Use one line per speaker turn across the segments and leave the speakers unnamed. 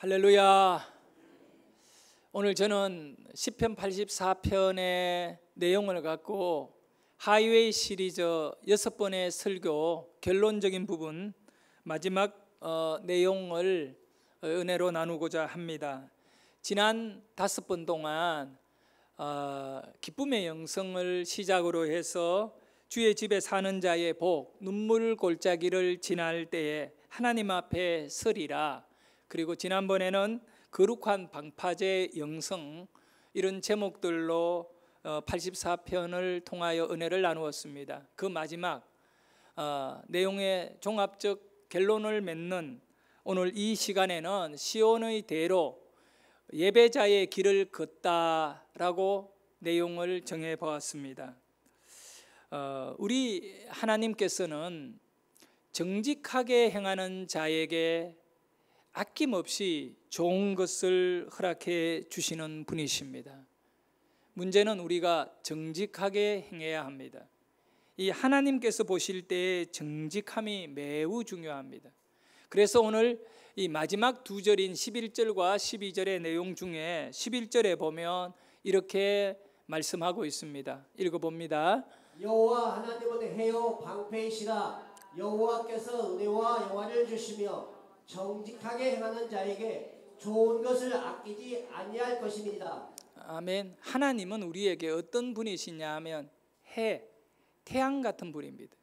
할렐루야. 오늘 저는 시편 84편의 내용을 갖고 하이웨이 시리즈 6번의 설교 결론적인 부분 마지막 내용을 은혜로 나누고자 합니다. 지난 5번 동안 기쁨의 영성을 시작으로 해서 주의 집에 사는 자의 복, 눈물 골짜기를 지날 때에 하나님 앞에 서리라, 그리고 지난번에는 거룩한 방파제 영성, 이런 제목들로 84편을 통하여 은혜를 나누었습니다. 그 마지막 내용의 종합적 결론을 맺는 오늘 이 시간에는 시온의 대로 예배자의 길을 걷다라고 내용을 정해 보았습니다. 우리 하나님께서는 정직하게 행하는 자에게 아낌없이 좋은 것을 허락해 주시는 분이십니다. 문제는 우리가 정직하게 행해야 합니다. 이 하나님께서 보실 때의 정직함이 매우 중요합니다. 그래서 오늘 이 마지막 두 절인 11절과 12절의 내용 중에 11절에 보면 이렇게 말씀하고 있습니다. 읽어봅니다.
여호와 하나님은 해요 방패이시라. 여호와께서 은혜와 영화를 주시며 정직하게 행하는 자에게 좋은 것을 아끼지 아니할 것입니다. 아멘.
하나님은 우리에게 어떤 분이시냐 하면 태양 같은 분입니다.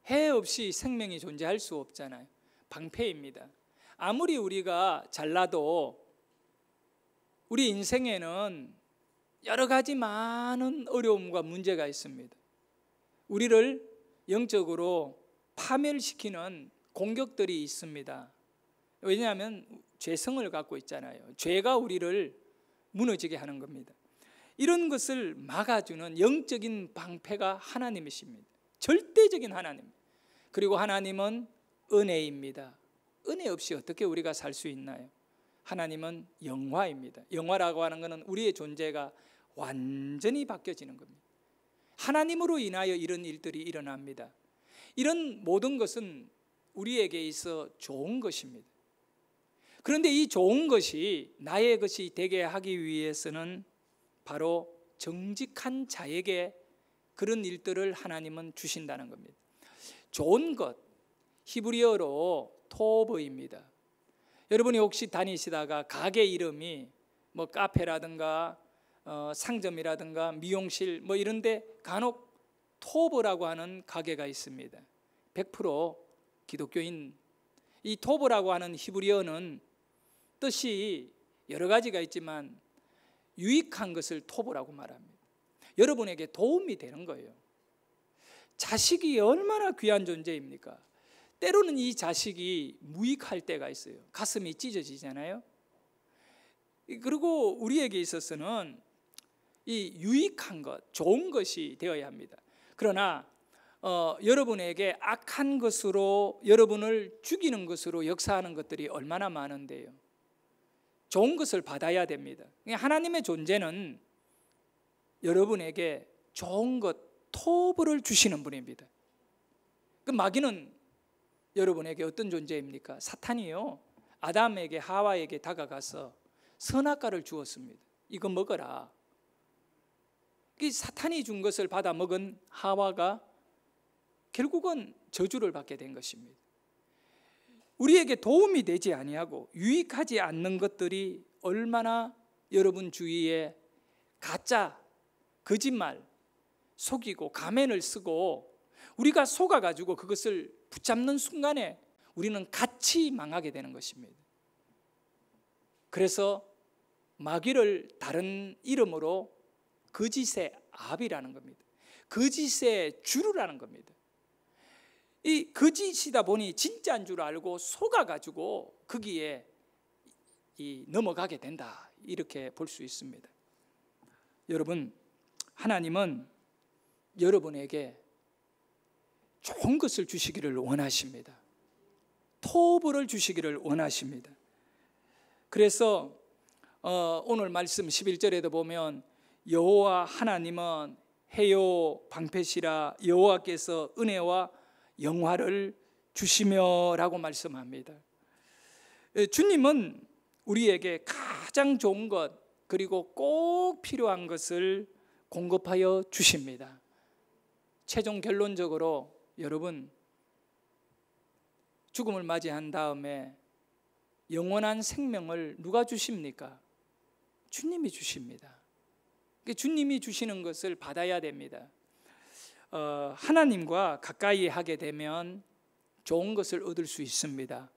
해 없이 생명이 존재할 수 없잖아요. 방패입니다. 아무리 우리가 잘나도 우리 인생에는 여러 가지 많은 어려움과 문제가 있습니다. 우리를 영적으로 파멸시키는 공격들이 있습니다. 왜냐하면 죄성을 갖고 있잖아요. 죄가 우리를 무너지게 하는 겁니다. 이런 것을 막아주는 영적인 방패가 하나님이십니다. 절대적인 하나님. 그리고 하나님은 은혜입니다. 은혜 없이 어떻게 우리가 살 수 있나요? 하나님은 영화입니다. 영화라고 하는 것은 우리의 존재가 완전히 바뀌어지는 겁니다. 하나님으로 인하여 이런 일들이 일어납니다. 이런 모든 것은 우리에게 있어 좋은 것입니다. 그런데 이 좋은 것이 나의 것이 되게 하기 위해서는 바로 정직한 자에게 그런 일들을 하나님은 주신다는 겁니다. 좋은 것, 히브리어로 토브입니다. 여러분이 혹시 다니시다가 가게 이름이 뭐 카페라든가 상점이라든가 미용실 뭐 이런데 간혹 토브라고 하는 가게가 있습니다. 100% 기독교인. 이 토브라고 하는 히브리어는 뜻이 여러 가지가 있지만 유익한 것을 토브라고 말합니다. 여러분에게 도움이 되는 거예요. 자식이 얼마나 귀한 존재입니까? 때로는 이 자식이 무익할 때가 있어요. 가슴이 찢어지잖아요. 그리고 우리에게 있어서는 이 유익한 것, 좋은 것이 되어야 합니다. 그러나 여러분에게 악한 것으로, 여러분을 죽이는 것으로 역사하는 것들이 얼마나 많은데요. 좋은 것을 받아야 됩니다. 하나님의 존재는 여러분에게 좋은 것, 토브를 주시는 분입니다. 그 마귀는 여러분에게 어떤 존재입니까? 사탄이요. 아담에게, 하와에게 다가가서 선악과를 주었습니다. 이거 먹어라. 이 사탄이 준 것을 받아 먹은 하와가 결국은 저주를 받게 된 것입니다. 우리에게 도움이 되지 아니하고 유익하지 않는 것들이 얼마나 여러분 주위에 가짜, 거짓말, 속이고 가면을 쓰고 우리가 속아가지고 그것을 붙잡는 순간에 우리는 같이 망하게 되는 것입니다. 그래서 마귀를 다른 이름으로 거짓의 압이라는 겁니다. 거짓의 주류라는 겁니다. 이 거짓이다 보니 진짜인 줄 알고 속아가지고 거기에 넘어가게 된다, 이렇게 볼 수 있습니다. 여러분, 하나님은 여러분에게 좋은 것을 주시기를 원하십니다. 토브를 주시기를 원하십니다. 그래서 오늘 말씀 11절에도 보면 여호와 하나님은 해요 방패시라, 여호와께서 은혜와 영화를 주시며 라고 말씀합니다. 주님은 우리에게 가장 좋은 것 그리고 꼭 필요한 것을 공급하여 주십니다. 최종 결론적으로 여러분, 죽음을 맞이한 다음에 영원한 생명을 누가 주십니까? 주님이 주십니다. 주님이 주시는 것을 받아야 됩니다. 하나님과 가까이 하게 되면 좋은 것을 얻을 수 있습니다.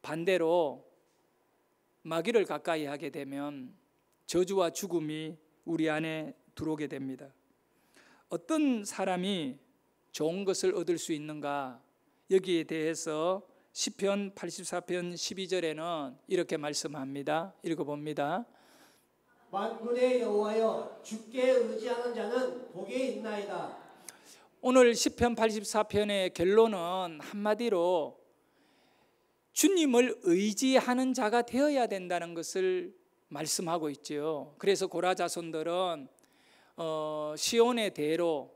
반대로 마귀를 가까이 하게 되면 저주와 죽음이 우리 안에 들어오게 됩니다. 어떤 사람이 좋은 것을 얻을 수 있는가? 여기에 대해서 시편 84편 12절에는 이렇게 말씀합니다. 읽어봅니다.
만군의 여호와여, 주께 의지하는 자는 복이 있나이다.
오늘 시편 84편의 결론은 한마디로 주님을 의지하는 자가 되어야 된다는 것을 말씀하고 있죠. 그래서 고라 자손들은 시온의 대로,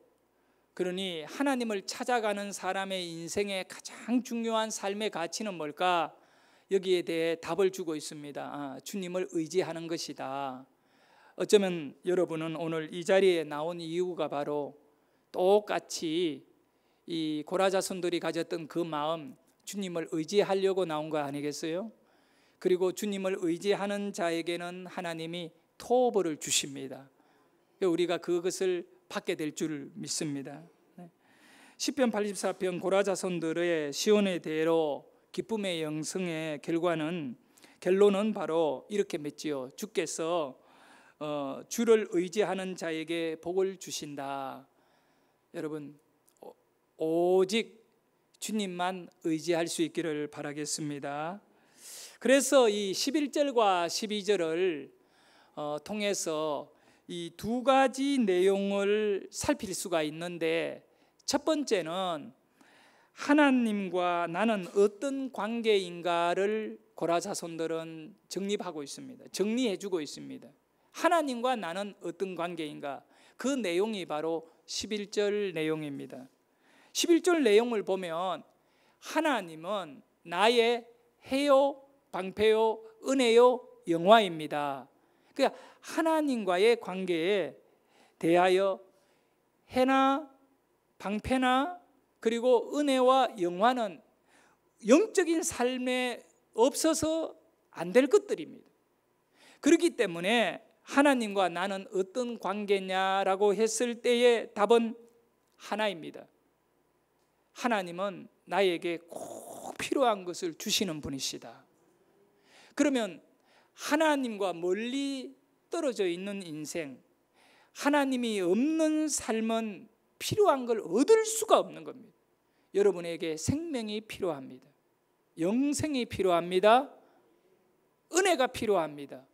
그러니 하나님을 찾아가는 사람의 인생의 가장 중요한 삶의 가치는 뭘까? 여기에 대해 답을 주고 있습니다. 주님을 의지하는 것이다. 어쩌면 여러분은 오늘 이 자리에 나온 이유가 바로 똑같이 이 고라 자손들이 가졌던 그 마음, 주님을 의지하려고 나온 거 아니겠어요? 그리고 주님을 의지하는 자에게는 하나님이 토벌을 주십니다. 우리가 그것을 받게 될 줄 믿습니다. 시편 84편 고라 자손들의 시온의 대로 기쁨의 영성의 결론은 바로 이렇게 맺지요. 주께서 주를 의지하는 자에게 복을 주신다. 여러분, 오직 주님만 의지할 수 있기를 바라겠습니다. 그래서 이 11절과 12절을 통해서 이 두 가지 내용을 살필 수가 있는데, 첫 번째는 하나님과 나는 어떤 관계인가를 고라 자손들은 정립하고 있습니다. 정리해주고 있습니다. 하나님과 나는 어떤 관계인가, 그 내용이 바로 11절 내용입니다. 11절 내용을 보면 하나님은 나의 해요, 방패요, 은혜요, 영화입니다. 그러니까 하나님과의 관계에 대하여 해나 방패나 그리고 은혜와 영화는 영적인 삶에 없어서 안 될 것들입니다. 그렇기 때문에 하나님과 나는 어떤 관계냐라고 했을 때의 답은 하나입니다. 하나님은 나에게 꼭 필요한 것을 주시는 분이시다. 그러면 하나님과 멀리 떨어져 있는 인생, 하나님이 없는 삶은 필요한 걸 얻을 수가 없는 겁니다. 여러분에게 생명이 필요합니다. 영생이 필요합니다. 은혜가 필요합니다.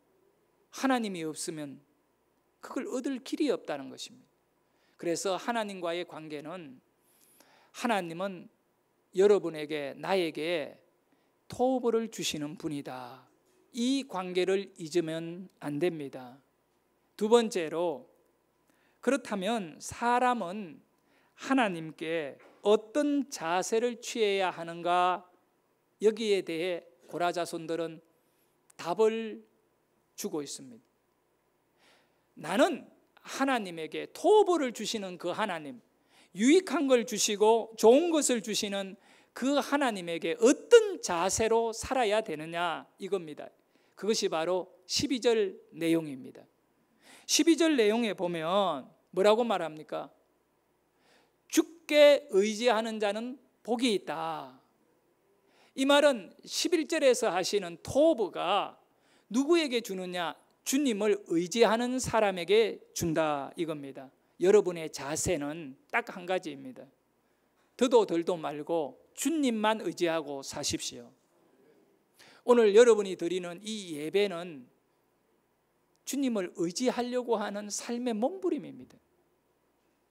하나님이 없으면 그걸 얻을 길이 없다는 것입니다. 그래서 하나님과의 관계는, 하나님은 여러분에게, 나에게 토벌을 주시는 분이다. 이 관계를 잊으면 안 됩니다. 두 번째로, 그렇다면 사람은 하나님께 어떤 자세를 취해야 하는가? 여기에 대해 고라 자손들은 답을 주고 있습니다. 나는 하나님에게 토벌을 주시는 그 하나님, 유익한 걸 주시고 좋은 것을 주시는 그 하나님에게 어떤 자세로 살아야 되느냐, 이겁니다. 그것이 바로 12절 내용입니다. 12절 내용에 보면 뭐라고 말합니까? 주께 의지하는 자는 복이 있다. 이 말은 11절에서 하시는 토브가 누구에게 주느냐? 주님을 의지하는 사람에게 준다, 이겁니다. 여러분의 자세는 딱 한 가지입니다. 더도 덜도 말고 주님만 의지하고 사십시오. 오늘 여러분이 드리는 이 예배는 주님을 의지하려고 하는 삶의 몸부림입니다.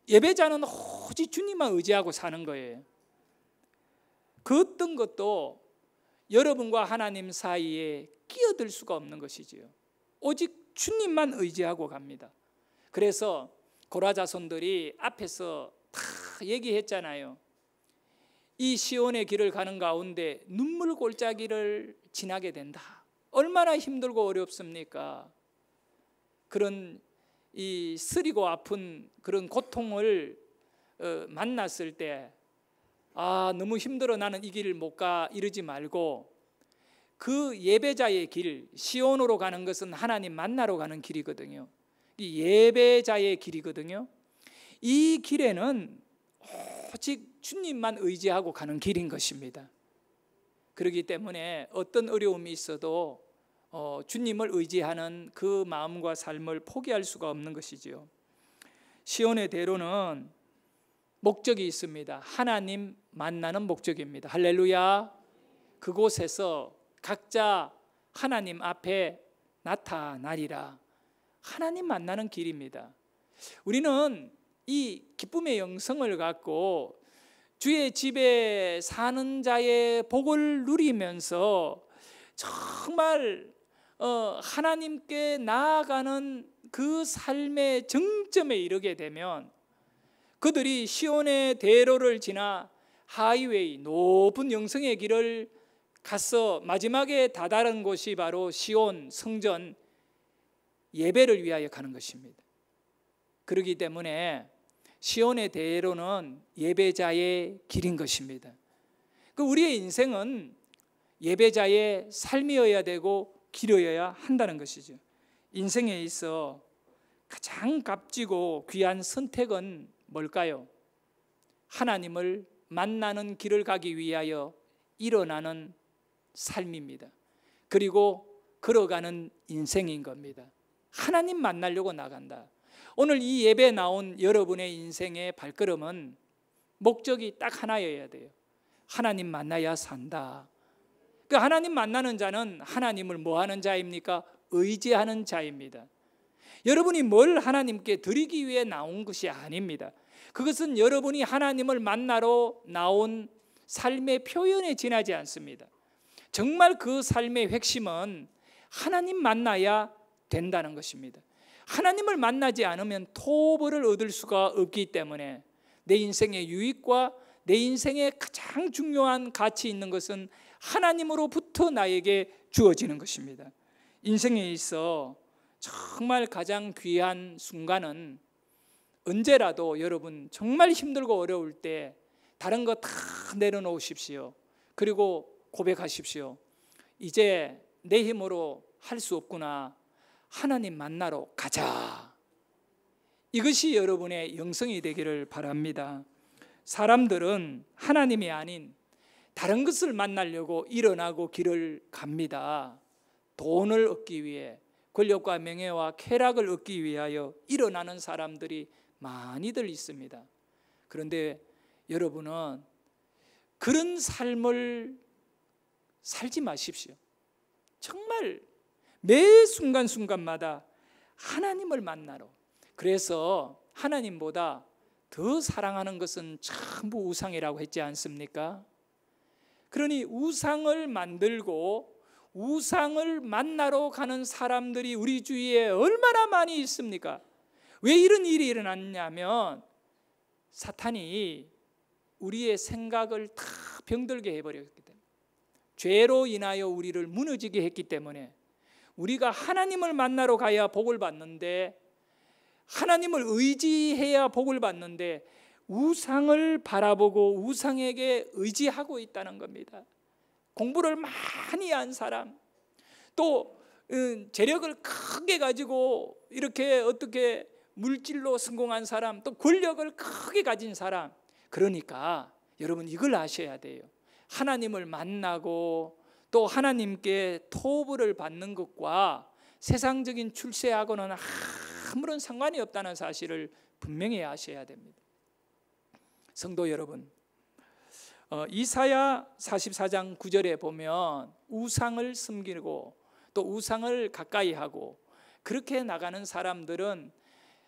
예배자는 오직 주님만 의지하고 사는 거예요. 그 어떤 것도 여러분과 하나님 사이에 끼어들 수가 없는 것이지요. 오직 주님만 의지하고 갑니다. 그래서 고라 자손들이 앞에서 다 얘기했잖아요. 이 시온의 길을 가는 가운데 눈물 골짜기를 지나게 된다. 얼마나 힘들고 어렵습니까? 그런 이 쓰리고 아픈 그런 고통을 만났을 때 너무 힘들어 나는 이 길을 못 가 이러지 말고 그 예배자의 길, 시온으로 가는 것은 하나님 만나러 가는 길이거든요. 이 예배자의 길이거든요. 이 길에는 오직 주님만 의지하고 가는 길인 것입니다. 그렇기 때문에 어떤 어려움이 있어도 주님을 의지하는 그 마음과 삶을 포기할 수가 없는 것이지요. 시온의 대로는 목적이 있습니다. 하나님 만나는 목적입니다. 할렐루야. 그곳에서 각자 하나님 앞에 나타나리라. 하나님 만나는 길입니다. 우리는 이 기쁨의 영성을 갖고 주의 집에 사는 자의 복을 누리면서 정말 하나님께 나아가는 그 삶의 정점에 이르게 되면 그들이 시온의 대로를 지나 하이웨이 높은 영성의 길을 가서 마지막에 다다른 곳이 바로 시온 성전 예배를 위하여 가는 것입니다. 그렇기 때문에 시온의 대로는 예배자의 길인 것입니다. 우리의 인생은 예배자의 삶이어야 되고 길이어야 한다는 것이죠. 인생에 있어 가장 값지고 귀한 선택은 뭘까요? 하나님을 만나는 길을 가기 위하여 일어나는 삶입니다. 그리고 걸어가는 인생인 겁니다. 하나님 만나려고 나간다. 오늘 이 예배에 나온 여러분의 인생의 발걸음은 목적이 딱 하나여야 돼요. 하나님 만나야 산다. 그 하나님 만나는 자는 하나님을 뭐 하는 자입니까? 의지하는 자입니다. 여러분이 뭘 하나님께 드리기 위해 나온 것이 아닙니다. 그것은 여러분이 하나님을 만나러 나온 삶의 표현에 지나지 않습니다. 정말 그 삶의 핵심은 하나님 만나야 된다는 것입니다. 하나님을 만나지 않으면 토벌을 얻을 수가 없기 때문에 내 인생의 유익과 내 인생의 가장 중요한 가치 있는 것은 하나님으로부터 나에게 주어지는 것입니다. 인생에 있어 정말 가장 귀한 순간은 언제라도 여러분 정말 힘들고 어려울 때 다른 거 다 내려놓으십시오. 그리고 고백하십시오. 이제 내 힘으로 할 수 없구나. 하나님 만나러 가자. 이것이 여러분의 영성이 되기를 바랍니다. 사람들은 하나님이 아닌 다른 것을 만나려고 일어나고 길을 갑니다. 돈을 얻기 위해, 권력과 명예와 쾌락을 얻기 위하여 일어나는 사람들이 많이들 있습니다. 그런데 여러분은 그런 삶을 살지 마십시오. 정말 매 순간순간마다 하나님을 만나러. 그래서 하나님보다 더 사랑하는 것은 전부 우상이라고 했지 않습니까? 그러니 우상을 만들고 우상을 만나러 가는 사람들이 우리 주위에 얼마나 많이 있습니까? 왜 이런 일이 일어났냐면 사탄이 우리의 생각을 다 병들게 해버렸기 때문에, 죄로 인하여 우리를 무너지게 했기 때문에 우리가 하나님을 만나러 가야 복을 받는데, 하나님을 의지해야 복을 받는데 우상을 바라보고 우상에게 의지하고 있다는 겁니다. 공부를 많이 한 사람, 또 재력을 크게 가지고 이렇게 어떻게 물질로 성공한 사람, 또 권력을 크게 가진 사람. 그러니까 여러분 이걸 아셔야 돼요. 하나님을 만나고 또 하나님께 토부를 받는 것과 세상적인 출세하고는 아무런 상관이 없다는 사실을 분명히 아셔야 됩니다. 성도 여러분, 이사야 44장 9절에 보면 우상을 섬기고 또 우상을 가까이 하고 그렇게 나가는 사람들은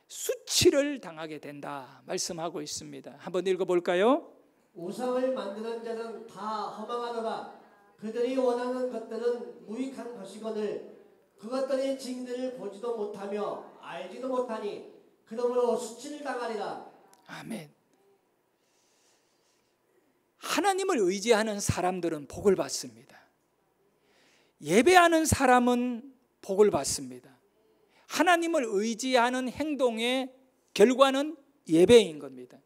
수치를 당하게 된다 말씀하고 있습니다. 한번 읽어볼까요?
우상을 만드는 자는 다 허망하더라. 그들이 원하는 것들은 무익한 것이거늘 그것들이 증인을 보지도 못하며 알지도 못하니 그러므로 수치를 당하리라.
아멘. 하나님을 의지하는 사람들은 복을 받습니다. 예배하는 사람은 복을 받습니다. 하나님을 의지하는 행동의 결과는 예배인 겁니다.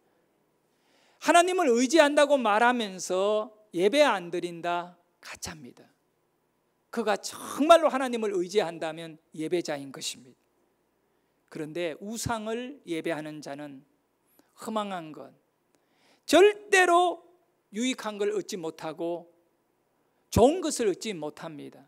하나님을 의지한다고 말하면서 예배 안 드린다, 가짜입니다. 그가 정말로 하나님을 의지한다면 예배자인 것입니다. 그런데 우상을 예배하는 자는 허망한 것, 절대로 유익한 걸 얻지 못하고 좋은 것을 얻지 못합니다.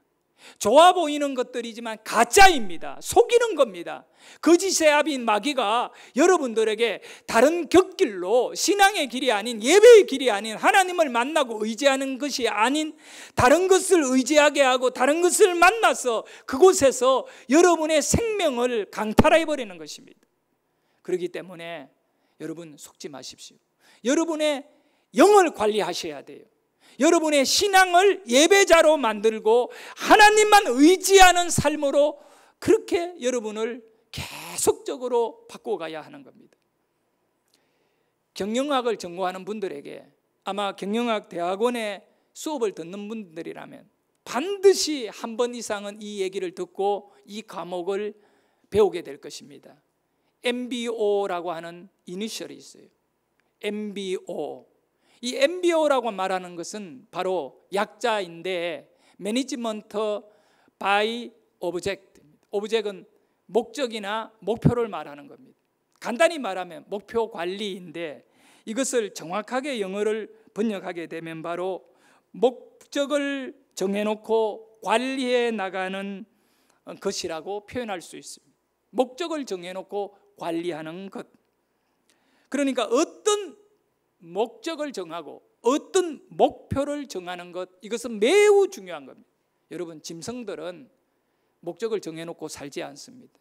좋아 보이는 것들이지만 가짜입니다. 속이는 겁니다. 거짓의 아비인 마귀가 여러분들에게 다른 곁길로, 신앙의 길이 아닌, 예배의 길이 아닌, 하나님을 만나고 의지하는 것이 아닌 다른 것을 의지하게 하고 다른 것을 만나서 그곳에서 여러분의 생명을 강탈해 버리는 것입니다. 그렇기 때문에 여러분 속지 마십시오. 여러분의 영을 관리하셔야 돼요. 여러분의 신앙을 예배자로 만들고 하나님만 의지하는 삶으로 그렇게 여러분을 계속적으로 바꿔가야 하는 겁니다. 경영학을 전공하는 분들에게, 아마 경영학 대학원에 수업을 듣는 분들이라면 반드시 한 번 이상은 이 얘기를 듣고 이 과목을 배우게 될 것입니다. MBO라고 하는 이니셜이 있어요. MBO. 이 MBO라고 말하는 것은 바로 약자인데 매니지먼트 바이 오브젝트. 오브젝트는 목적이나 목표를 말하는 겁니다. 간단히 말하면 목표 관리인데, 이것을 정확하게 영어를 번역하게 되면 바로 목적을 정해놓고 관리해 나가는 것이라고 표현할 수 있습니다. 목적을 정해놓고 관리하는 것. 그러니까 어떤 목적을 정하고 어떤 목표를 정하는 것, 이것은 매우 중요한 겁니다. 여러분, 짐승들은 목적을 정해놓고 살지 않습니다.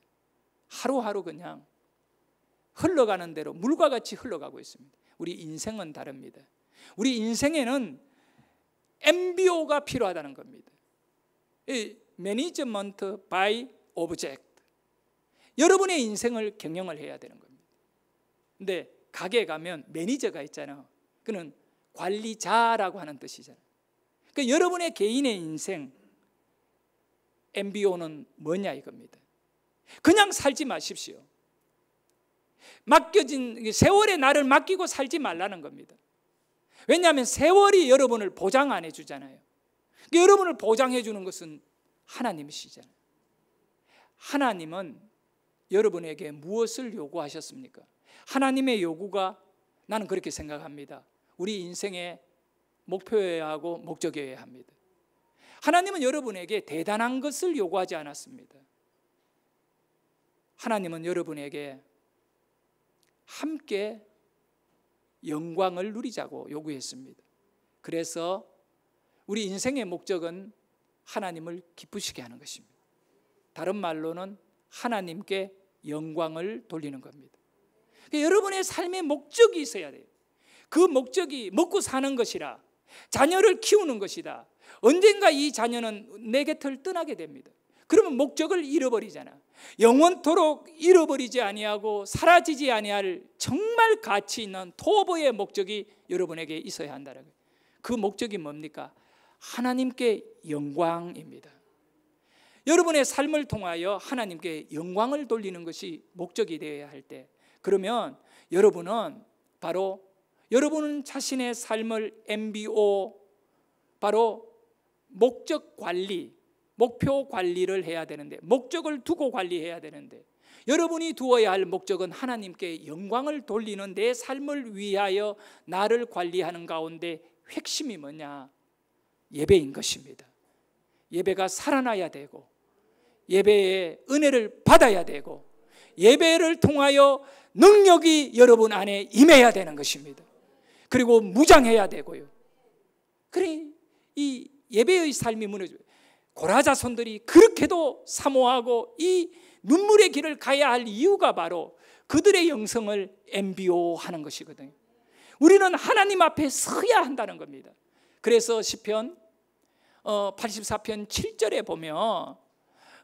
하루하루 그냥 흘러가는 대로 물과 같이 흘러가고 있습니다. 우리 인생은 다릅니다. 우리 인생에는 MBO가 필요하다는 겁니다. 매니지먼트 바이 오브젝트. 여러분의 인생을 경영을 해야 되는 겁니다. 근데 가게에 가면 매니저가 있잖아요. 그는 관리자라고 하는 뜻이잖아요. 그러니까 여러분의 개인의 인생 MBO는 뭐냐 이겁니다. 그냥 살지 마십시오. 맡겨진 세월에 나를 맡기고 살지 말라는 겁니다. 왜냐하면 세월이 여러분을 보장 안 해주잖아요. 그러니까 여러분을 보장해 주는 것은 하나님이시잖아요. 하나님은 여러분에게 무엇을 요구하셨습니까? 하나님의 요구가, 나는 그렇게 생각합니다, 우리 인생의 목표여야 하고 목적이어야 합니다. 하나님은 여러분에게 대단한 것을 요구하지 않았습니다. 하나님은 여러분에게 함께 영광을 누리자고 요구했습니다. 그래서 우리 인생의 목적은 하나님을 기쁘시게 하는 것입니다. 다른 말로는 하나님께 영광을 돌리는 겁니다. 여러분의 삶의 목적이 있어야 돼요. 그 목적이 먹고 사는 것이라, 자녀를 키우는 것이다. 언젠가 이 자녀는 내 곁을 떠나게 됩니다. 그러면 목적을 잃어버리잖아. 영원토록 잃어버리지 아니하고 사라지지 아니할 정말 가치 있는 토보의 목적이 여러분에게 있어야 한다는 거예요. 그 목적이 뭡니까? 하나님께 영광입니다. 여러분의 삶을 통하여 하나님께 영광을 돌리는 것이 목적이 되어야 할 때, 그러면 여러분은 바로 여러분은 자신의 삶을 MBO, 바로 목적 관리, 목표 관리를 해야 되는데, 목적을 두고 관리해야 되는데, 여러분이 두어야 할 목적은 하나님께 영광을 돌리는 내 삶을 위하여 나를 관리하는 가운데 핵심이 뭐냐? 예배인 것입니다. 예배가 살아나야 되고, 예배의 은혜를 받아야 되고, 예배를 통하여 능력이 여러분 안에 임해야 되는 것입니다. 그리고 무장해야 되고요. 그래, 이 예배의 삶이 무너져요. 고라자손들이 그렇게도 사모하고 이 눈물의 길을 가야 할 이유가 바로 그들의 영성을 MBO 하는 것이거든요. 우리는 하나님 앞에 서야 한다는 겁니다. 그래서 시편 84편 7절에 보면,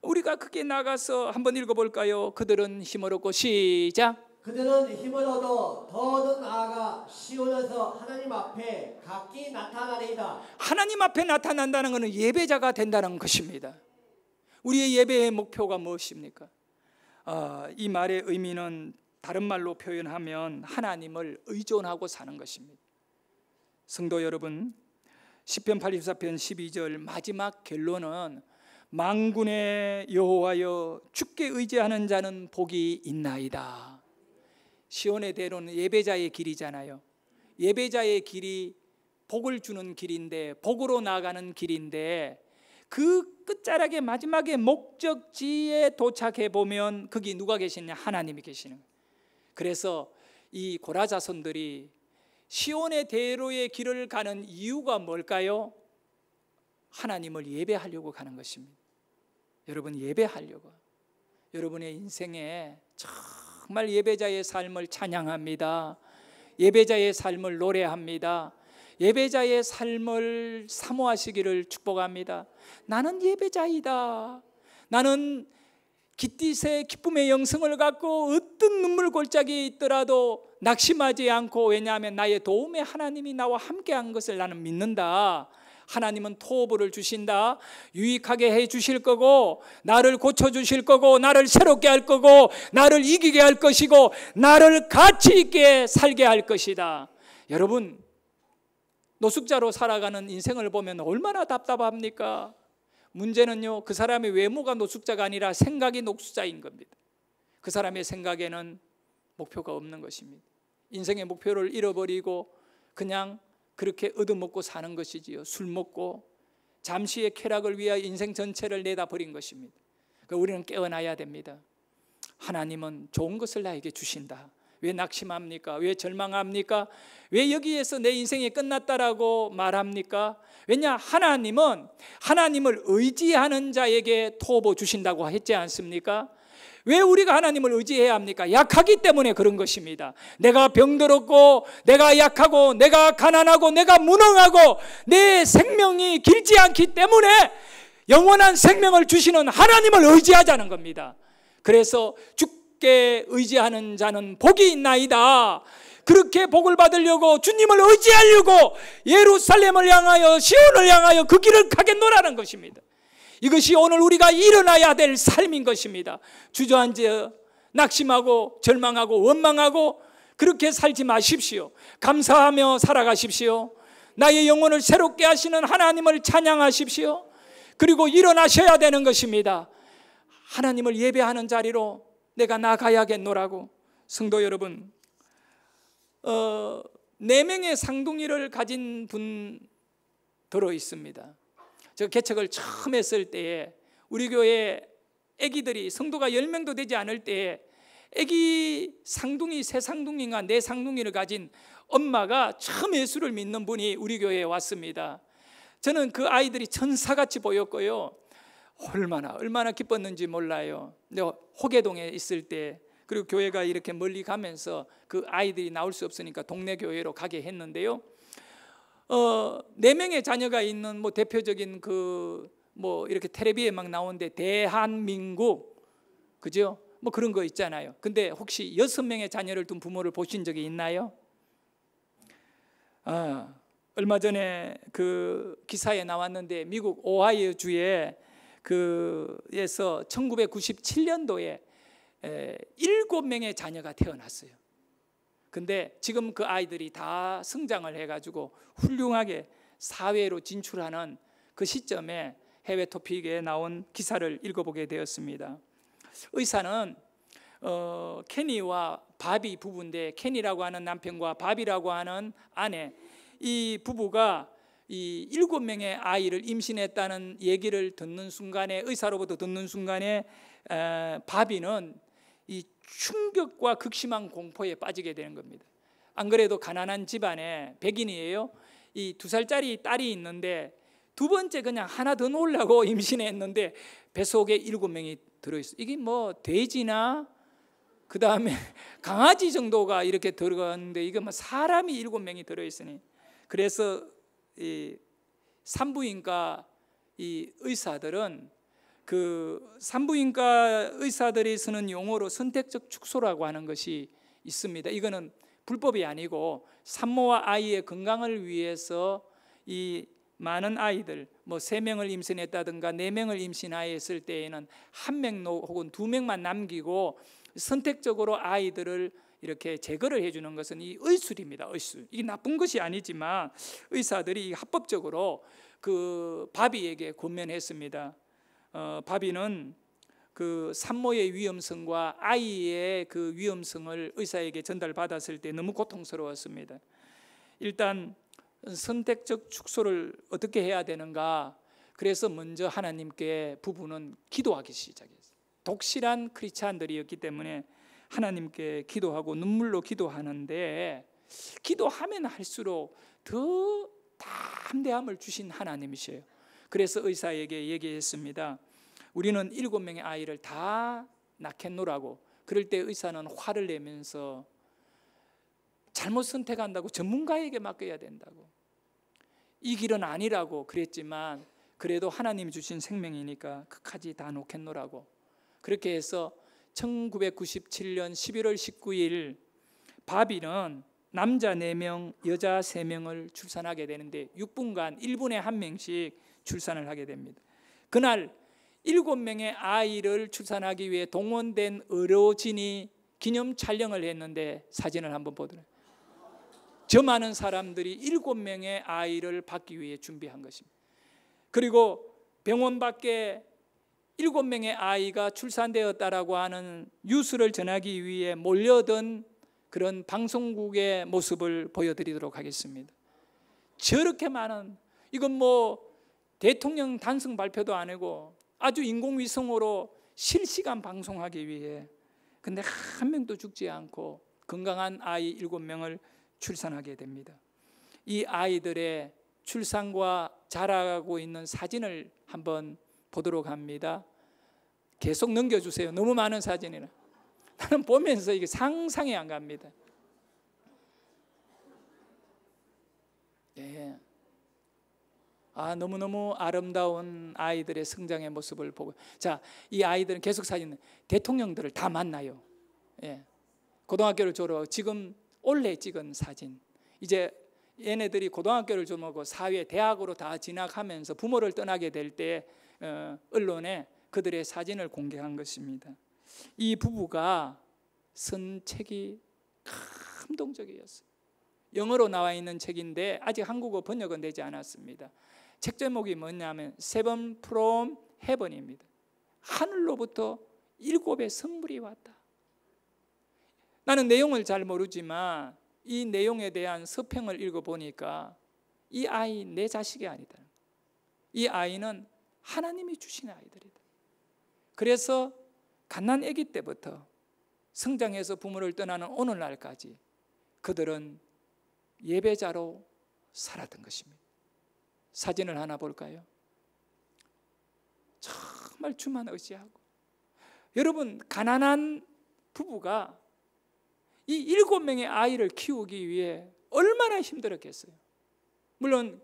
우리가 크게 나가서 한번 읽어볼까요? 그들은 힘을 얻고, 시작,
그들은 힘을 얻어 더더 나아가 시온에서 하나님 앞에 각기 나타나리이다.
하나님 앞에 나타난다는 것은 예배자가 된다는 것입니다. 우리의 예배의 목표가 무엇입니까? 이 말의 의미는 다른 말로 표현하면 하나님을 의존하고 사는 것입니다. 성도 여러분, 시편 84편 12절 마지막 결론은 만군의 여호와여 주께 의지하는 자는 복이 있나이다. 시온의 대로는 예배자의 길이잖아요. 예배자의 길이 복을 주는 길인데, 복으로 나아가는 길인데, 그 끝자락의 마지막에 목적지에 도착해 보면 거기 누가 계시냐? 하나님이 계시는 거예요. 그래서 이 고라 자손들이 시온의 대로의 길을 가는 이유가 뭘까요? 하나님을 예배하려고 가는 것입니다. 여러분, 예배하려고. 여러분의 인생에 정말 예배자의 삶을 찬양합니다. 예배자의 삶을 노래합니다. 예배자의 삶을 사모하시기를 축복합니다. 나는 예배자이다. 나는 깃딧의 기쁨의 영성을 갖고 어떤 눈물 골짜기에 있더라도 낙심하지 않고, 왜냐하면 나의 도움의 하나님이 나와 함께한 것을 나는 믿는다. 하나님은 토부를 주신다. 유익하게 해 주실 거고, 나를 고쳐 주실 거고, 나를 새롭게 할 거고, 나를 이기게 할 것이고, 나를 가치 있게 살게 할 것이다. 여러분, 노숙자로 살아가는 인생을 보면 얼마나 답답합니까? 문제는요, 그 사람의 외모가 노숙자가 아니라 생각이 노숙자인 겁니다. 그 사람의 생각에는 목표가 없는 것입니다. 인생의 목표를 잃어버리고 그냥 그렇게 얻어먹고 사는 것이지요. 술 먹고 잠시의 쾌락을 위하여 인생 전체를 내다버린 것입니다. 그러니까 우리는 깨어나야 됩니다. 하나님은 좋은 것을 나에게 주신다. 왜 낙심합니까? 왜 절망합니까? 왜 여기에서 내 인생이 끝났다라고 말합니까? 왜냐? 하나님은 하나님을 의지하는 자에게 토보 주신다고 했지 않습니까? 왜 우리가 하나님을 의지해야 합니까? 약하기 때문에 그런 것입니다. 내가 병들었고, 내가 약하고, 내가 가난하고, 내가 무능하고, 내 생명이 길지 않기 때문에 영원한 생명을 주시는 하나님을 의지하자는 겁니다. 그래서 주께 의지하는 자는 복이 있나이다. 그렇게 복을 받으려고, 주님을 의지하려고 예루살렘을 향하여, 시온을 향하여 그 길을 가겠노라는 것입니다. 이것이 오늘 우리가 일어나야 될 삶인 것입니다. 주저앉아 낙심하고 절망하고 원망하고 그렇게 살지 마십시오. 감사하며 살아가십시오. 나의 영혼을 새롭게 하시는 하나님을 찬양하십시오. 그리고 일어나셔야 되는 것입니다. 하나님을 예배하는 자리로 내가 나가야겠노라고. 성도 여러분, 4명의 상둥이를 가진 분 들어 있습니다. 저 개척을 처음 했을 때에 우리 교회 애기들이, 성도가 10명도 되지 않을 때에 애기 상둥이, 3상둥이인가 4상둥이를 가진 엄마가 처음 예수를 믿는 분이 우리 교회에 왔습니다. 저는 그 아이들이 천사같이 보였고요, 얼마나 기뻤는지 몰라요. 호계동에 있을 때, 그리고 교회가 이렇게 멀리 가면서 그 아이들이 나올 수 없으니까 동네 교회로 가게 했는데요, 4명의 자녀가 있는 대표적인 이렇게 텔레비에 막 나오는데 대한민국, 그죠? 그런 거 있잖아요. 근데 혹시 6명의 자녀를 둔 부모를 보신 적이 있나요? 얼마 전에 그 기사에 나왔는데 미국 오하이오 주에 에서 1997년도에 7명의 자녀가 태어났어요. 근데 지금 그 아이들이 다 성장을 해가지고 훌륭하게 사회로 진출하는 그 시점에 해외 토픽에 나온 기사를 읽어보게 되었습니다. 의사는 케니와 바비 부부인데, 케니라고 하는 남편과 바비라고 하는 아내, 이 부부가 이 7명의 아이를 임신했다는 얘기를 듣는 순간에, 의사로부터 듣는 순간에 바비는 이 충격과 극심한 공포에 빠지게 되는 겁니다. 안 그래도 가난한 집안에 백인이에요. 이 2살짜리 딸이 있는데 두 번째 그냥 하나 더 놓으려고 임신했는데 뱃속에 7명이 들어있어요. 이게 돼지나 그 다음에 강아지 정도가 이렇게 들어갔는데 이게 사람이 7명이 들어있으니, 그래서 이 산부인과 이 의사들은 그 산부인과 의사들이 쓰는 용어로 선택적 축소라고 하는 것이 있습니다. 이거는 불법이 아니고 산모와 아이의 건강을 위해서 이 많은 아이들, 뭐 3명을 임신했다든가 4명을 임신하였을 때에는 1명 혹은 2명만 남기고 선택적으로 아이들을 이렇게 제거를 해주는 것은 이 의술입니다. 의술. 이게 나쁜 것이 아니지만 의사들이 합법적으로 그 바비에게 권면했습니다. 바비는 그 산모의 위험성과 아이의 그 위험성을 의사에게 전달받았을 때 너무 고통스러웠습니다. 일단 선택적 축소를 어떻게 해야 되는가? 그래서 먼저 하나님께 부부는 기도하기 시작했어요. 독실한 크리스찬들이었기 때문에 하나님께 기도하고 눈물로 기도하는데, 기도하면 할수록 더 담대함을 주신 하나님이세요. 그래서 의사에게 얘기했습니다. 우리는 7명의 아이를 다 낳겠노라고. 그럴 때 의사는 화를 내면서 잘못 선택한다고 전문가에게 맡겨야 된다고, 이 길은 아니라고 그랬지만 그래도 하나님이 주신 생명이니까 끝까지 다 놓겠노라고. 그렇게 해서 1997년 11월 19일 바비는 남자 4명, 여자 3명을 출산하게 되는데 6분간 1분에 1명씩 출산을 하게 됩니다. 그날 7명의 아이를 출산하기 위해 동원된 의료진이 기념 촬영을 했는데 사진을 한번 보더라고요. 저 많은 사람들이 7명의 아이를 받기 위해 준비한 것입니다. 그리고 병원 밖에 7명의 아이가 출산되었다라고 하는 뉴스를 전하기 위해 몰려든 그런 방송국의 모습을 보여드리도록 하겠습니다. 저렇게 많은, 이건 뭐 대통령 단성 발표도 아니고 아주 인공위성으로 실시간 방송하기 위해, 근데 한 명도 죽지 않고 건강한 아이 7명을 출산하게 됩니다. 이 아이들의 출산과 자라고 있는 사진을 한번 보도록 합니다. 계속 넘겨주세요. 너무 많은 사진이라 나는 보면서 이게 상상이 안 갑니다. 예. 너무너무 아름다운 아이들의 성장의 모습을 보고, 자, 이 아이들은 계속 사진은 대통령들을 다 만나요. 예. 고등학교를 졸업하고 지금 올해 찍은 사진. 이제 얘네들이 고등학교를 졸업하고 사회, 대학으로 다 진학하면서 부모를 떠나게 될 때 언론에 그들의 사진을 공개한 것입니다. 이 부부가 쓴 책이 감동적이었어요. 영어로 나와 있는 책인데 아직 한국어 번역은 되지 않았습니다. 책 제목이 뭐냐면 Seven from Heaven입니다. 하늘로부터 7의 선물이 왔다. 나는 내용을 잘 모르지만 이 내용에 대한 서평을 읽어보니까 이 아이 내 자식이 아니다. 이 아이는 하나님이 주신 아이들이다. 그래서 갓난 아기 때부터 성장해서 부모를 떠나는 오늘날까지 그들은 예배자로 살았던 것입니다. 사진을 하나 볼까요? 정말 주만 의지하고, 여러분, 가난한 부부가 이 7명의 아이를 키우기 위해 얼마나 힘들었겠어요. 물론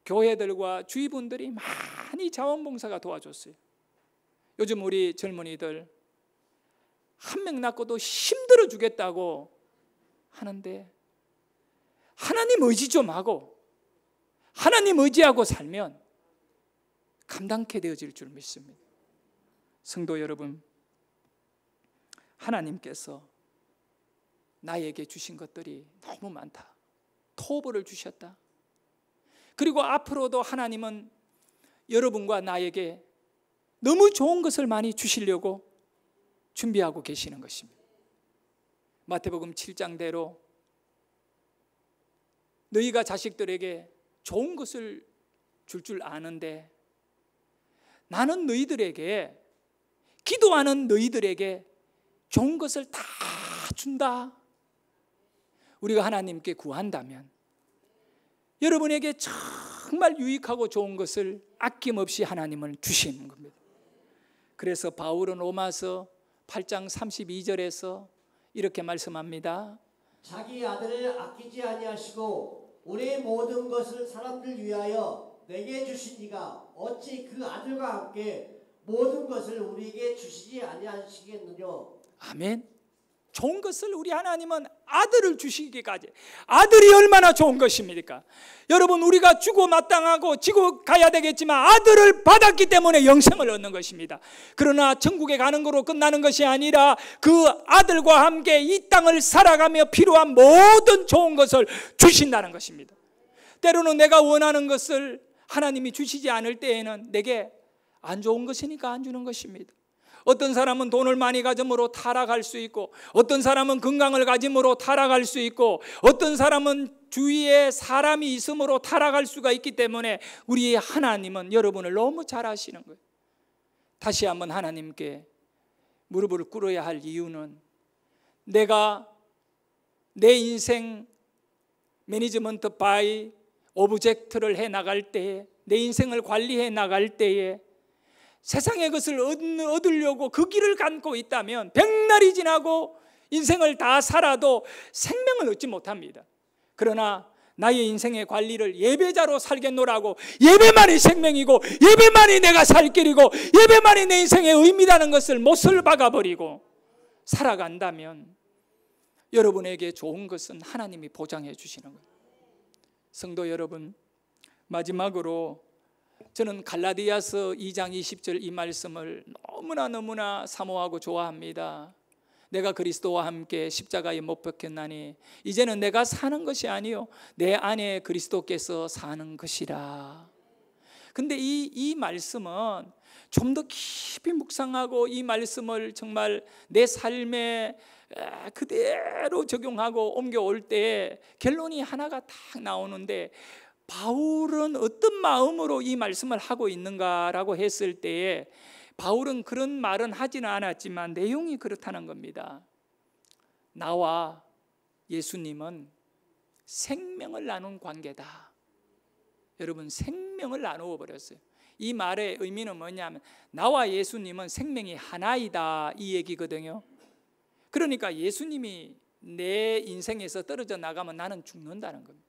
교회들과 주위 분들이 많이 자원봉사가 도와줬어요. 요즘 우리 젊은이들 1명 낳고도 힘들어 주겠다고 하는데 하나님 의지 좀 하고 하나님 의지하고 살면 감당케 되어질 줄 믿습니다. 성도 여러분, 하나님께서 나에게 주신 것들이 너무 많다. 토벌을 주셨다. 그리고 앞으로도 하나님은 여러분과 나에게 너무 좋은 것을 많이 주시려고 준비하고 계시는 것입니다. 마태복음 7장대로 너희가 자식들에게 좋은 것을 줄 줄 아는데 나는 너희들에게, 기도하는 너희들에게 좋은 것을 다 준다. 우리가 하나님께 구한다면 여러분에게 정말 유익하고 좋은 것을 아낌없이 하나님은 주시는 겁니다. 그래서 바울은 로마서 8장 32절에서 이렇게 말씀합니다.
자기 아들을 아끼지 아니하시고 우리의 모든 것을 사람들 위하여 내게 주신 이가 어찌 그 아들과 함께 모든 것을 우리에게 주시지 아니하시겠느냐.
아멘. 좋은 것을 우리 하나님은 아들을 주시기까지, 아들이 얼마나 좋은 것입니까? 여러분, 우리가 주고 마땅하고 지고 가야 되겠지만 아들을 받았기 때문에 영생을 얻는 것입니다. 그러나 천국에 가는 거로 끝나는 것이 아니라 그 아들과 함께 이 땅을 살아가며 필요한 모든 좋은 것을 주신다는 것입니다. 때로는 내가 원하는 것을 하나님이 주시지 않을 때에는 내게 안 좋은 것이니까 안 주는 것입니다. 어떤 사람은 돈을 많이 가짐으로 타락할 수 있고, 어떤 사람은 건강을 가짐으로 타락할 수 있고, 어떤 사람은 주위에 사람이 있음으로 타락할 수가 있기 때문에 우리 하나님은 여러분을 너무 잘 아시는 거예요. 다시 한번 하나님께 무릎을 꿇어야 할 이유는, 내가 내 인생 매니지먼트 바이 오브젝트를 해 나갈 때에, 내 인생을 관리해 나갈 때에 세상의 것을 얻으려고 그 길을 갖고 있다면 백날이 지나고 인생을 다 살아도 생명을 얻지 못합니다. 그러나 나의 인생의 관리를 예배자로 살겠노라고, 예배만이 생명이고 예배만이 내가 살 길이고 예배만이 내 인생의 의미라는 것을 못을 박아버리고 살아간다면 여러분에게 좋은 것은 하나님이 보장해 주시는 거예요. 성도 여러분, 마지막으로 저는 갈라디아서 2장 20절 이 말씀을 너무나 사모하고 좋아합니다. 내가 그리스도와 함께 십자가에 못 박혔나니 이제는 내가 사는 것이 아니요 내 안에 그리스도께서 사는 것이라. 근데 이 말씀은 좀 더 깊이 묵상하고 이 말씀을 정말 내 삶에 그대로 적용하고 옮겨올 때 결론이 하나가 딱 나오는데, 바울은 어떤 마음으로 이 말씀을 하고 있는가라고 했을 때에 바울은 그런 말은 하지는 않았지만 내용이 그렇다는 겁니다. 나와 예수님은 생명을 나눈 관계다. 여러분, 생명을 나누어 버렸어요. 이 말의 의미는 뭐냐면 나와 예수님은 생명이 하나이다, 이 얘기거든요. 그러니까 예수님이 내 인생에서 떨어져 나가면 나는 죽는다는 겁니다.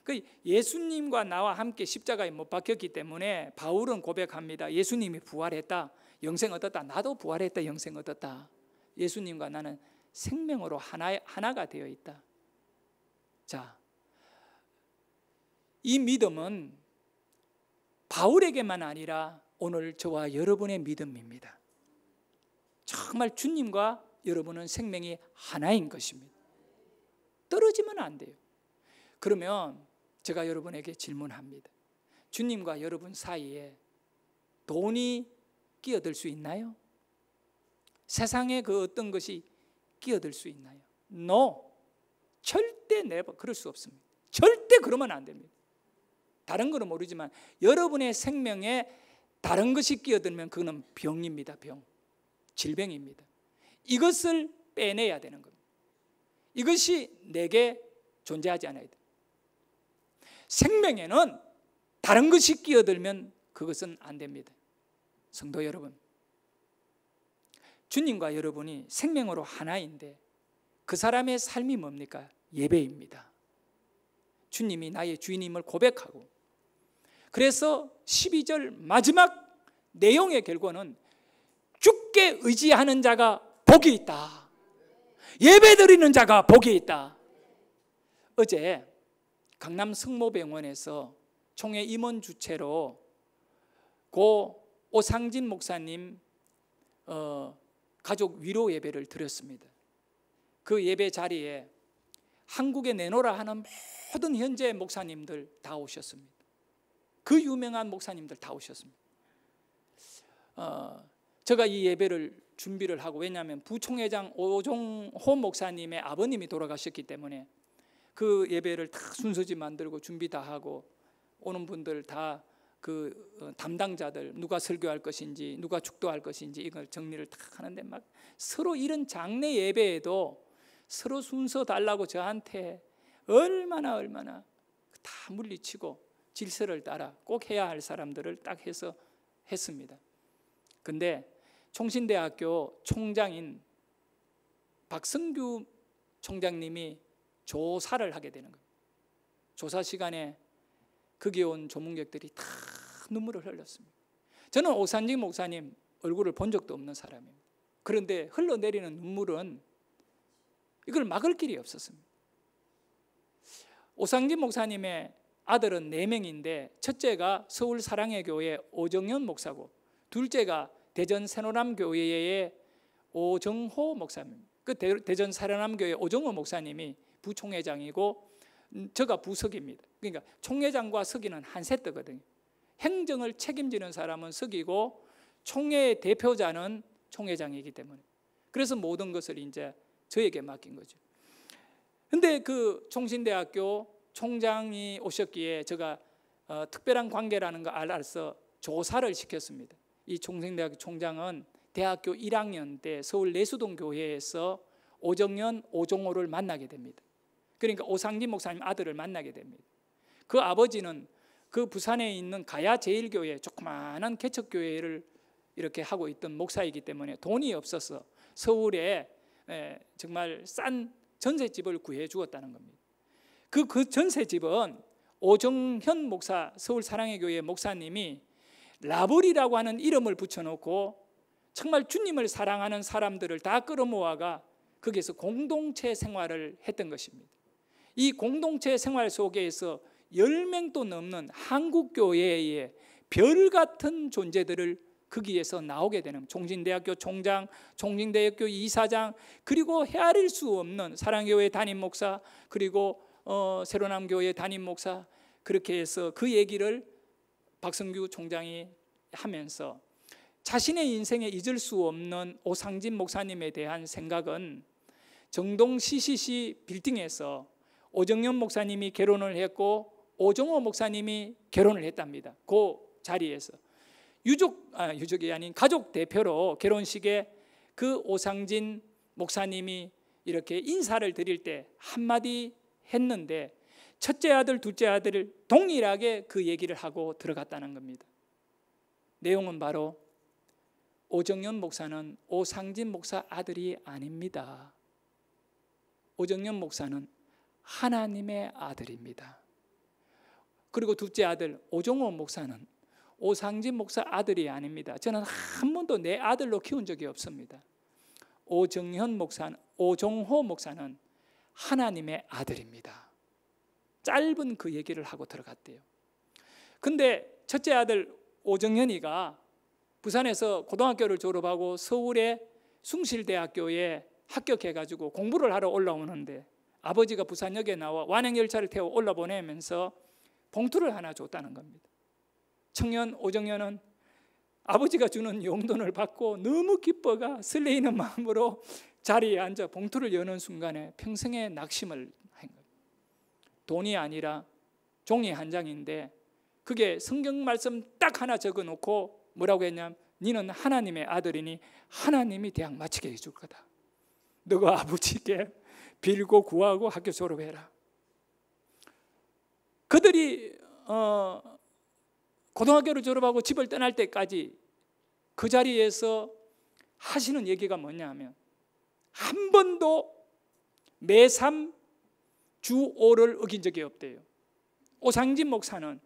그 예수님과 나와 함께 십자가에 못 박혔기 때문에 바울은 고백합니다. 예수님이 부활했다, 영생 얻었다. 나도 부활했다, 영생 얻었다. 예수님과 나는 생명으로 하나가 되어 있다. 자, 이 믿음은 바울에게만 아니라 오늘 저와 여러분의 믿음입니다. 정말 주님과 여러분은 생명이 하나인 것입니다. 떨어지면 안 돼요. 그러면 제가 여러분에게 질문합니다. 주님과 여러분 사이에 돈이 끼어들 수 있나요? 세상의 그 어떤 것이 끼어들 수 있나요? No. 절대 never. 그럴 수 없습니다. 절대 그러면 안 됩니다. 다른 거는 모르지만 여러분의 생명에 다른 것이 끼어들면 그거는 병입니다. 병. 질병입니다. 이것을 빼내야 되는 겁니다. 이것이 내게 존재하지 않아야 돼요. 생명에는 다른 것이 끼어들면 그것은 안 됩니다. 성도 여러분, 주님과 여러분이 생명으로 하나인데 그 사람의 삶이 뭡니까? 예배입니다. 주님이 나의 주인임을 고백하고, 그래서 12절 마지막 내용의 결과는 주께 의지하는 자가 복이 있다. 예배드리는 자가 복이 있다. 어제 강남 성모병원에서 총회 임원 주최로 고 오상진 목사님 가족 위로 예배를 드렸습니다. 그 예배 자리에 한국에 내놓으라 하는 모든 현재 목사님들 다 오셨습니다. 그 유명한 목사님들 다 오셨습니다. 제가 이 예배를 준비를 하고, 왜냐하면 부총회장 오종호 목사님의 아버님이 돌아가셨기 때문에 그 예배를 다 순서지 만들고 준비 다 하고, 오는 분들 다 그 담당자들 누가 설교할 것인지 누가 축도할 것인지 이걸 정리를 다 하는데, 막 서로 이런 장례 예배에도 서로 순서 달라고 저한테 얼마나 다 물리치고 질서를 따라 꼭 해야 할 사람들을 딱 해서 했습니다. 근데 총신대학교 총장인 박성규 총장님이 조사를 하게 되는 거예요. 조사 시간에 거기 온 조문객들이 다 눈물을 흘렸습니다. 저는 오상진 목사님 얼굴을 본 적도 없는 사람입니다. 그런데 흘러내리는 눈물은 이걸 막을 길이 없었습니다. 오상진 목사님의 아들은 4명인데 첫째가 서울 사랑의 교회 오정현 목사고 둘째가 대전 새노람 교회의 오정호 목사님. 그 대전 새노람 교회 오정호 목사님이 부총회장이고 저가 부석입니다. 그러니까 총회장과 서기는 한 세트거든요. 행정을 책임지는 사람은 서기고 총회의 대표자는 총회장이기 때문에 그래서 모든 것을 이제 저에게 맡긴 거죠. 근데 그 총신대학교 총장이 오셨기에 제가 특별한 관계라는 걸 알아서 조사를 시켰습니다. 이 총신대학교 총장은 대학교 1학년 때 서울 내수동 교회에서 오정현, 오종호를 만나게 됩니다. 그러니까 오상진 목사님 아들을 만나게 됩니다. 그 아버지는 그 부산에 있는 가야 제일교회 조그마한 개척교회를 이렇게 하고 있던 목사이기 때문에 돈이 없어서 서울에 정말 싼 전셋집을 구해 주었다는 겁니다. 그 전셋집은 오정현 목사, 서울 사랑의 교회 목사님이 라벌이라고 하는 이름을 붙여놓고 정말 주님을 사랑하는 사람들을 다 끌어모아가 거기에서 공동체 생활을 했던 것입니다. 이 공동체 생활 속에서 10명도 넘는 한국교회의 별 같은 존재들을 거기에서 나오게 되는 총신대학교 총장, 총신대학교 이사장, 그리고 헤아릴 수 없는 사랑교회 담임 목사, 그리고 새로남교회 담임 목사, 그렇게 해서 그 얘기를 박성규 총장이 하면서 자신의 인생에 잊을 수 없는 오상진 목사님에 대한 생각은 정동 CCC 빌딩에서 오정현 목사님이 결혼을 했고 오정호 목사님이 결혼을 했답니다. 그 자리에서 유족이 아닌 가족 대표로 결혼식에 그 오상진 목사님이 이렇게 인사를 드릴 때 한마디 했는데 첫째 아들, 둘째 아들을 동일하게 그 얘기를 하고 들어갔다는 겁니다. 내용은 바로 오정현 목사는 오상진 목사 아들이 아닙니다. 오정현 목사는 하나님의 아들입니다. 그리고 둘째 아들 오종호 목사는 오상진 목사 아들이 아닙니다. 저는 한 번도 내 아들로 키운 적이 없습니다. 오정현 목사는, 오종호 목사는 하나님의 아들입니다. 짧은 그 얘기를 하고 들어갔대요. 근데 첫째 아들 오정현이가 부산에서 고등학교를 졸업하고 서울의 숭실대학교에 합격해가지고 공부를 하러 올라오는데 아버지가 부산역에 나와 완행열차를 태워 올라보내면서 봉투를 하나 줬다는 겁니다. 청년 오정현은 아버지가 주는 용돈을 받고 너무 기뻐가 설레이는 마음으로 자리에 앉아 봉투를 여는 순간에 평생의 낙심을 한 거예요. 돈이 아니라 종이 한 장인데 그게 성경 말씀 딱 하나 적어놓고 뭐라고 했냐면 너는 하나님의 아들이니 하나님이 대학 마치게 해줄 거다. 너가 아버지께 빌고 구하고 학교 졸업해라. 그들이 고등학교를 졸업하고 집을 떠날 때까지 그 자리에서 하시는 얘기가 뭐냐면 한 번도 매3 주 5를 어긴 적이 없대요. 오상진 목사는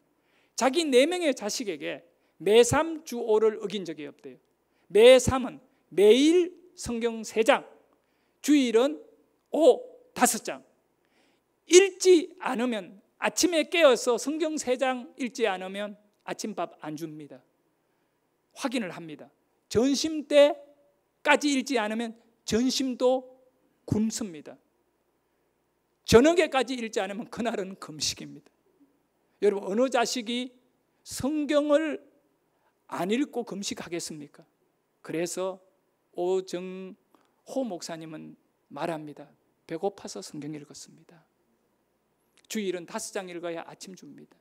자기 4명의 자식에게 매3 주 5를 어긴 적이 없대요. 매3은 매일 성경 3장, 주일은 5장. 읽지 않으면 아침에 깨어서 성경 3장 읽지 않으면 아침밥 안 줍니다. 확인을 합니다. 점심 때까지 읽지 않으면 점심도 굶습니다. 저녁에까지 읽지 않으면 그날은 금식입니다. 여러분 어느 자식이 성경을 안 읽고 금식하겠습니까? 그래서 오정호 목사님은 말합니다. 배고파서 성경 읽었습니다. 주일은 5장 읽어야 아침 줍니다.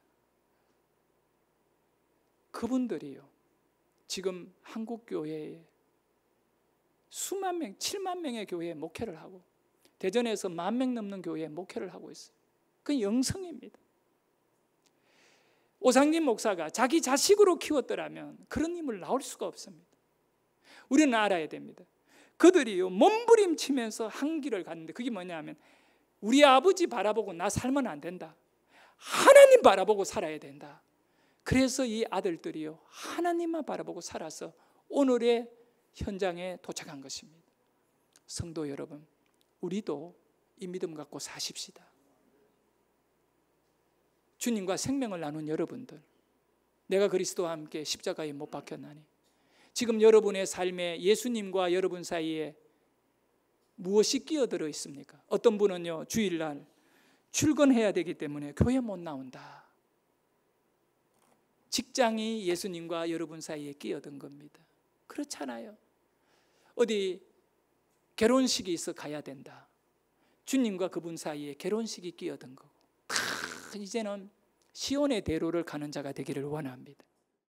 그분들이요 지금 한국교회에 수만 명, 7만 명의 교회에 목회를 하고 대전에서 10,000명 넘는 교회에 목회를 하고 있어요. 그건 영성입니다. 오상진 목사가 자기 자식으로 키웠더라면 그런 인물 나올 수가 없습니다. 우리는 알아야 됩니다. 그들이요 몸부림치면서 한 길을 갔는데 그게 뭐냐면 우리 아버지 바라보고 나 살면 안 된다. 하나님 바라보고 살아야 된다. 그래서 이 아들들이요 하나님만 바라보고 살아서 오늘의 현장에 도착한 것입니다. 성도 여러분, 우리도 이 믿음 갖고 사십시다. 주님과 생명을 나눈 여러분들, 내가 그리스도와 함께 십자가에 못 박혔나니 지금 여러분의 삶에 예수님과 여러분 사이에 무엇이 끼어들어 있습니까? 어떤 분은요, 주일날 출근해야 되기 때문에 교회 못 나온다. 직장이 예수님과 여러분 사이에 끼어든 겁니다. 그렇잖아요. 어디 결혼식이 있어 가야 된다. 주님과 그분 사이에 결혼식이 끼어든 거고, 이제는 시온의 대로를 가는 자가 되기를 원합니다.